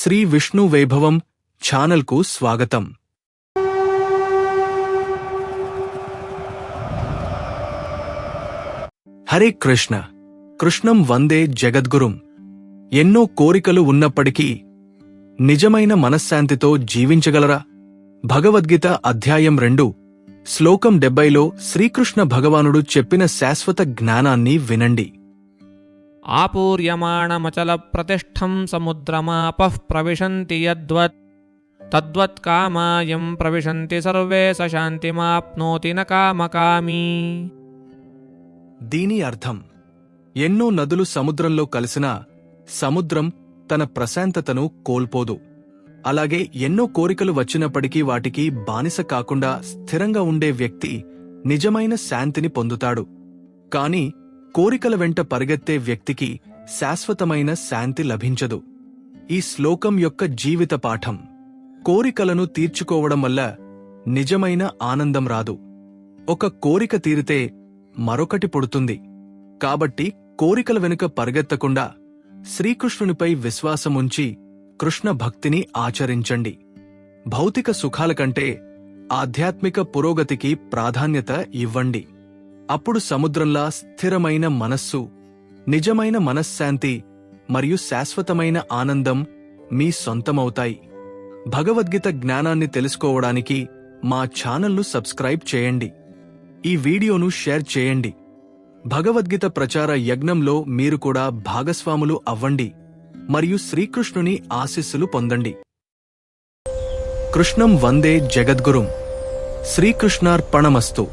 శ్రీ విష్ణు వైభవం ఛానల్కు స్వాగతం. హరే కృష్ణ. కృష్ణం వందే జగద్గురుం. ఎన్నో కోరికలు ఉన్నప్పటికీ నిజమైన మనశ్శాంతితో జీవించగలరా? భగవద్గీత అధ్యాయం 2 శ్లోకం 70లో శ్రీకృష్ణ భగవానుడు చెప్పిన శాశ్వత జ్ఞానాన్ని వినండి. ఆపూర్యమాణమచల ప్రతిష్ఠం సముద్రమాపః ప్రవిశంతి యద్వత్ తద్వత్ కామాయం ప్రవిశంతి సర్వే స శాంతిమాప్నోతి న కామకామీ. దీని అర్థం, ఎన్నో నదులు సముద్రంలో కలిసినా సముద్రం తన ప్రశాంతతను కోల్పోదు. అలాగే ఎన్నో కోరికలు వచ్చినప్పటికీ వాటికి బానిస కాకుండా స్థిరంగా ఉండే వ్యక్తి నిజమైన శాంతిని పొందుతాడు. కాని కోరికల వెంట పరిగెత్తే వ్యక్తికి శాశ్వతమైన శాంతి లభించదు. ఈ శ్లోకం యొక్క జీవిత పాఠం: కోరికలను తీర్చుకోవడం వల్ల నిజమైన ఆనందం రాదు. ఒక కోరిక తీరితే మరొకటి పుడుతుంది. కాబట్టి కోరికల వెనుక పరిగెత్తకుండా శ్రీకృష్ణునిపై విశ్వాసముంచి కృష్ణ భక్తిని ఆచరించండి. భౌతిక సుఖాల కంటే ఆధ్యాత్మిక పురోగతికి ప్రాధాన్యత ఇవ్వండి. అప్పుడు సముద్రంలా స్థిరమైన మనస్సు, నిజమైన మనశ్శాంతి మరియు శాశ్వతమైన ఆనందం మీ సొంతమవుతాయి. భగవద్గీత జ్ఞానాన్ని తెలుసుకోవడానికి మా ఛానల్ను సబ్స్క్రైబ్ చేయండి. ఈ వీడియోను షేర్ చేయండి. భగవద్గీత ప్రచార యజ్ఞంలో మీరు కూడా భాగస్వాములు అవ్వండి మరియు శ్రీకృష్ణుని ఆశీస్సులు పొందండి. కృష్ణం వందే జగద్గురుం. శ్రీకృష్ణార్పణమస్తు.